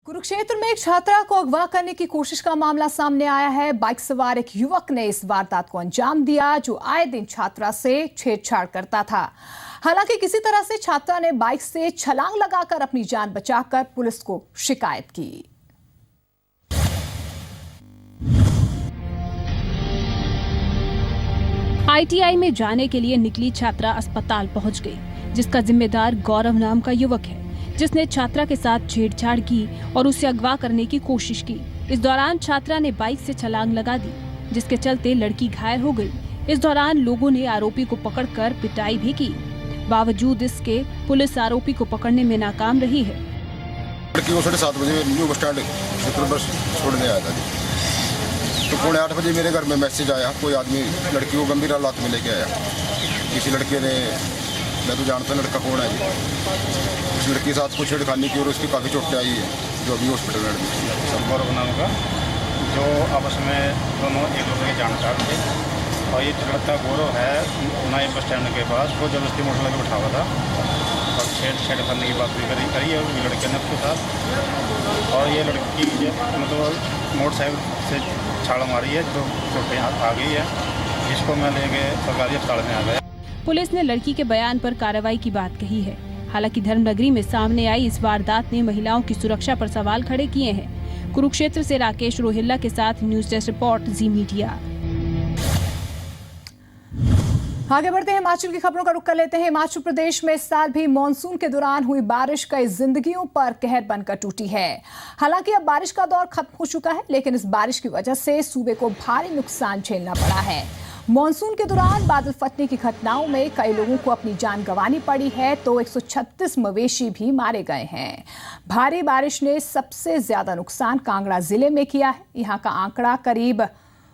कुरुक्षेत्र में एक छात्रा को अगवा करने की कोशिश का मामला सामने आया है। बाइक सवार एक युवक ने इस वारदात को अंजाम दिया जो आए दिन छात्रा से छेड़छाड़ करता था। हालांकि किसी तरह से छात्रा ने बाइक से छलांग लगाकर अपनी जान बचाकर पुलिस को शिकायत की। आईटीआई में जाने के लिए निकली छात्रा अस्पताल पहुंच गई, जिसका जिम्मेदार गौरव नाम का युवक है, जिसने छात्रा के साथ छेड़छाड़ की और उसे अगवा करने की कोशिश की। इस दौरान छात्रा ने बाइक से छलांग लगा दी, जिसके चलते लड़की घायल हो गई। इस दौरान लोगों ने आरोपी को पकड़कर पिटाई भी की। बावजूद इसके पुलिस आरोपी को पकड़ने में नाकाम रही है। लड़की को 7:30 बजे न्यू बस स्टैंड बस छोड़ने आया था जी। तो 7:45 बजे मेरे घर में मैसेज आया, कोई आदमी लड़की को गंभीर हालात में लेके आया। किसी लड़के ने, मैं तो जानता हूँ लड़का कौन है जी, उस लड़की के साथ कुछ छेड़खानी की और उसकी काफ़ी चोटें आई है, जो अभी हॉस्पिटल में एडमिट है। गौरव नाम का, जो आपस में दोनों एक दूसरे के जानकार थे। और ये लड़का गौरव है, नए बस स्टैंड के पास वो जबरदस्ती मोटरसाइकिल बैठा हुआ था और छेड़ करने की बात भी करी है लड़के ने उसके साथ। और ये लड़की मतलब मोटरसाइकिल से छाल मारी है, जो चोटें आ गई है, जिसको मैं लेके सरकारी अस्पताल में आ गया। पुलिस ने लड़की के बयान पर कार्रवाई की बात कही है। हालांकि धर्मनगरी में सामने आई इस वारदात ने महिलाओं की सुरक्षा पर सवाल खड़े किए हैं। कुरुक्षेत्र से राकेश रोहिल्ला के साथ न्यूज डेस्क रिपोर्ट, जी मीडिया। आगे बढ़ते हैं, हिमाचल की खबरों का रुख कर लेते हैं। हिमाचल प्रदेश में इस साल भी मानसून के दौरान हुई बारिश कई जिंदगियों पर कहर बनकर टूटी है। हालांकि अब बारिश का दौर खत्म हो चुका है, लेकिन इस बारिश की वजह से सूबे को भारी नुकसान झेलना पड़ा है। मानसून के दौरान बादल फटने की घटनाओं में कई लोगों को अपनी जान गंवानी पड़ी है, तो 136 मवेशी भी मारे गए हैं। भारी बारिश ने सबसे ज्यादा नुकसान कांगड़ा जिले में किया है। यहाँ का आंकड़ा करीब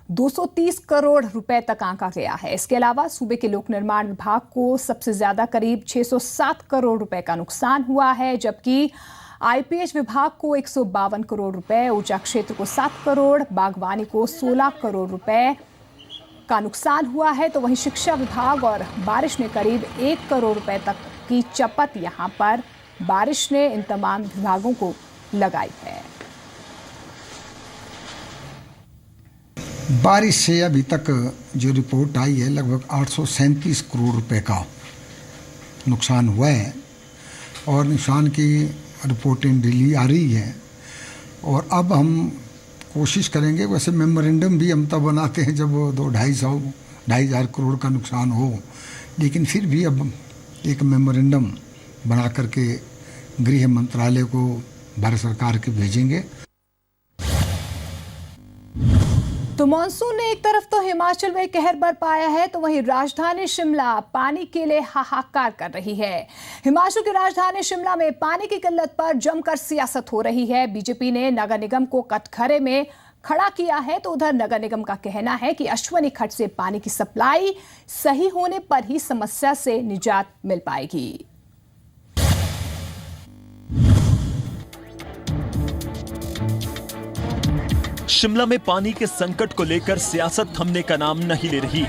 230 करोड़ रुपए तक आंका गया है। इसके अलावा सूबे के लोक निर्माण विभाग को सबसे ज्यादा करीब 607 करोड़ रुपए का नुकसान हुआ है, जबकि आईपीएच विभाग को 152 करोड़ रुपए, ऊर्जा क्षेत्र को 7 करोड़, बागवानी को 16 करोड़ रुपए का नुकसान हुआ है। तो वहीं शिक्षा विभाग और बारिश ने करीब 1 करोड़ रुपए तक की चपत यहां पर बारिश ने इन तमाम विभागों को लगाई है। बारिश से अभी तक जो रिपोर्ट आई है, लगभग 837 करोड़ रुपए का नुकसान हुआ है और नुकसान की रिपोर्टें डेली आ रही है। और अब हम कोशिश करेंगे, वैसे मेमोरेंडम भी हम तब बनाते हैं जब 2-2.5 करोड़ का नुकसान हो, लेकिन फिर भी अब एक मेमोरेंडम बना करके गृह मंत्रालय को भारत सरकार के भेजेंगे। तो मानसून ने एक तरफ तो हिमाचल में कहर बरपाया है, तो वहीं राजधानी शिमला पानी के लिए हाहाकार कर रही है। हिमाचल की राजधानी शिमला में पानी की किल्लत पर जमकर सियासत हो रही है। बीजेपी ने नगर निगम को कटघरे में खड़ा किया है, तो उधर नगर निगम का कहना है कि अश्वनी खड्ड से पानी की सप्लाई सही होने पर ही समस्या से निजात मिल पाएगी। शिमला में पानी के संकट को लेकर सियासत थमने का नाम नहीं ले रही।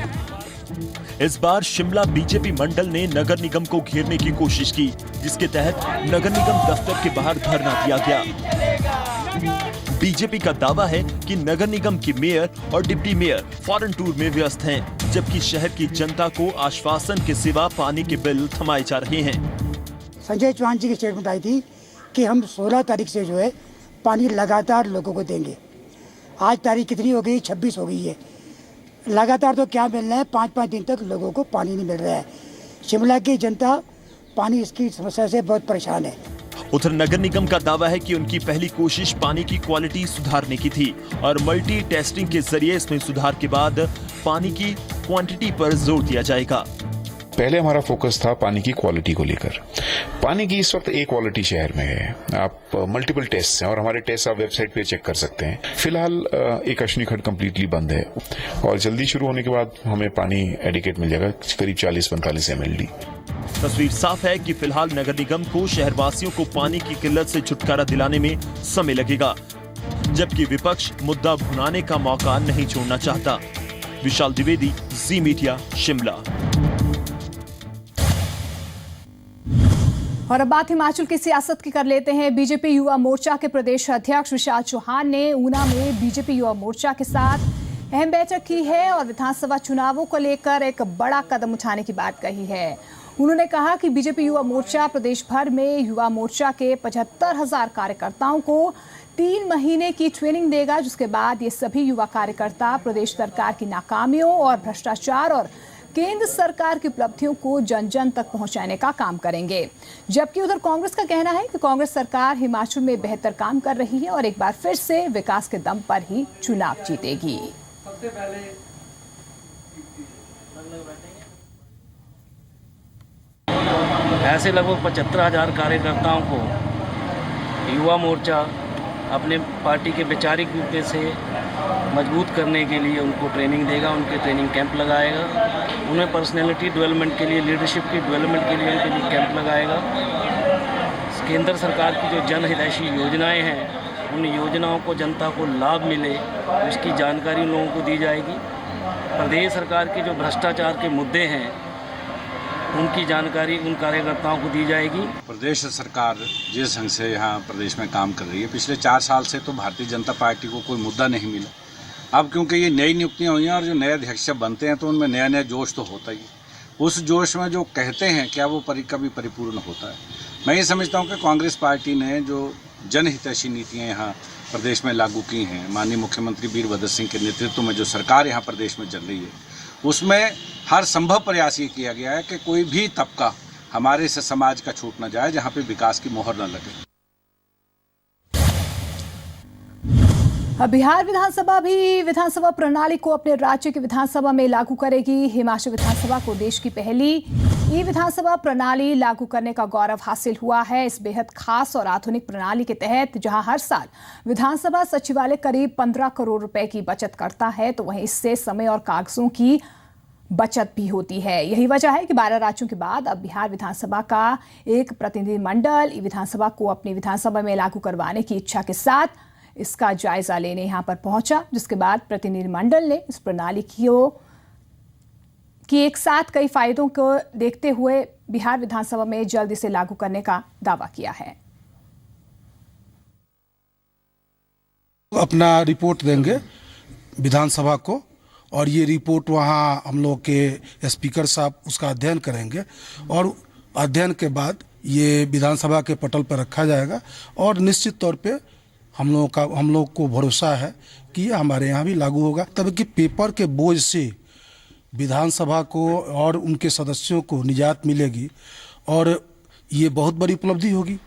इस बार शिमला बीजेपी मंडल ने नगर निगम को घेरने की कोशिश की, जिसके तहत नगर निगम दफ्तर के बाहर धरना दिया गया। बीजेपी का दावा है कि नगर निगम की मेयर और डिप्टी मेयर फॉरेन टूर में व्यस्त हैं, जबकि शहर की जनता को आश्वासन के सिवा पानी के बिल थमाए जा रहे हैं। संजय चौहान जी की स्टेटमेंट आई थी कि हम 16 तारीख से जो है पानी लगातार लोगों को देंगे। आज तारीख कितनी हो गई? 26 हो गई है। लगातार तो क्या मिल रहा है, 5-5 दिन तक लोगों को पानी नहीं मिल रहा है। शिमला की जनता पानी इसकी समस्या से बहुत परेशान है। उधर नगर निगम का दावा है कि उनकी पहली कोशिश पानी की क्वालिटी सुधारने की थी और मल्टी टेस्टिंग के जरिए इसमें सुधार के बाद पानी की क्वांटिटी पर जोर दिया जाएगा। पहले हमारा फोकस था पानी की क्वालिटी को लेकर। पानी की इस वक्त एक क्वालिटी शहर में है। आप मल्टीपल टेस्ट हैं और हमारे टेस्ट आप वेबसाइट पे चेक कर सकते हैं। फिलहाल एक अश्वनी खड्ड कंप्लीटली बंद है और जल्दी शुरू होने के बाद हमें पानी एडिकेट मिल जाएगा, करीब 40-45 ml। तस्वीर साफ है कि फिलहाल नगर निगम को शहरवासियों को पानी की किल्लत से छुटकारा दिलाने में समय लगेगा, जबकि विपक्ष मुद्दा भुनाने का मौका नहीं छोड़ना चाहता। विशाल द्विवेदी, जी मीडिया, शिमला। और अब बात हिमाचल की सियासत की कर लेते हैं। बीजेपी युवा मोर्चा के प्रदेश अध्यक्ष विशाल चौहान ने ऊना में बीजेपी युवा मोर्चा के साथ अहम बैठक की है और विधानसभा चुनावों को लेकर एक बड़ा कदम उठाने की बात कही है। उन्होंने कहा कि बीजेपी युवा मोर्चा प्रदेश भर में युवा मोर्चा के 75,000 कार्यकर्ताओं को 3 महीने की ट्रेनिंग देगा, जिसके बाद ये सभी युवा कार्यकर्ता प्रदेश सरकार की नाकामियों और भ्रष्टाचार और केंद्र सरकार की उपलब्धियों को जन जन तक पहुंचाने का काम करेंगे। जबकि उधर कांग्रेस का कहना है कि कांग्रेस सरकार हिमाचल में बेहतर काम कर रही है और एक बार फिर से विकास के दम पर ही चुनाव जीतेगी। ऐसे लगभग 75,000 कार्यकर्ताओं को युवा मोर्चा अपने पार्टी के वैचारिक रूप से मजबूत करने के लिए उनको ट्रेनिंग देगा, उनके ट्रेनिंग कैंप लगाएगा, उन्हें पर्सनैलिटी डेवलपमेंट के लिए, लीडरशिप की डेवलपमेंट के लिए उनके लिए कैंप लगाएगा। केंद्र सरकार की जो जनहितैषी योजनाएं हैं, उन योजनाओं को जनता को लाभ मिले उसकी जानकारी लोगों को दी जाएगी। प्रदेश सरकार के जो भ्रष्टाचार के मुद्दे हैं उनकी जानकारी उन कार्यकर्ताओं को दी जाएगी। प्रदेश सरकार जिस ढंग से यहाँ प्रदेश में काम कर रही है, पिछले 4 साल से तो भारतीय जनता पार्टी को कोई मुद्दा नहीं मिला। अब क्योंकि ये नई नियुक्तियाँ हुई हैं और जो नए अध्यक्ष बनते हैं तो उनमें नया नया जोश तो होता ही है। उस जोश में जो कहते हैं क्या वो कभी परिपूर्ण होता है? मैं ये समझता हूँ कि कांग्रेस पार्टी ने जो जनहितैषी नीतियाँ यहाँ प्रदेश में लागू की हैं, माननीय मुख्यमंत्री वीरभद्र सिंह के नेतृत्व में जो सरकार यहाँ प्रदेश में चल रही है, उसमें हर संभव प्रयास ये किया गया है कि कोई भी तबका हमारे से समाज का छूट न जाए, जहाँ पे विकास की मोहर न लगे। अब बिहार विधानसभा भी विधानसभा प्रणाली को अपने राज्य की विधानसभा में लागू करेगी। हिमाचल विधानसभा को देश की पहली विधानसभा प्रणाली लागू करने का गौरव हासिल हुआ है। इस बेहद खास और आधुनिक प्रणाली के तहत जहां हर साल विधानसभा सचिवालय करीब 15 करोड़ रुपए की बचत करता है, तो वहीं इससे समय और कागजों की बचत भी होती है। यही वजह है कि 12 राज्यों के बाद अब बिहार विधानसभा का एक प्रतिनिधिमंडल विधानसभा को अपनी विधानसभा में लागू करवाने की इच्छा के साथ इसका जायजा लेने यहां पर पहुंचा, जिसके बाद प्रतिनिधिमंडल ने इस प्रणाली की एक साथ कई फायदों को देखते हुए बिहार विधानसभा में जल्द इसे लागू करने का दावा किया है। अपना रिपोर्ट देंगे विधानसभा को और ये रिपोर्ट वहाँ हम लोग के स्पीकर साहब उसका अध्ययन करेंगे और अध्ययन के बाद ये विधानसभा के पटल पर रखा जाएगा और निश्चित तौर पे हम लोग को भरोसा है कि ये हमारे यहाँ भी लागू होगा। तब कि पेपर के बोझ से विधानसभा को और उनके सदस्यों को निजात मिलेगी और ये बहुत बड़ी उपलब्धि होगी।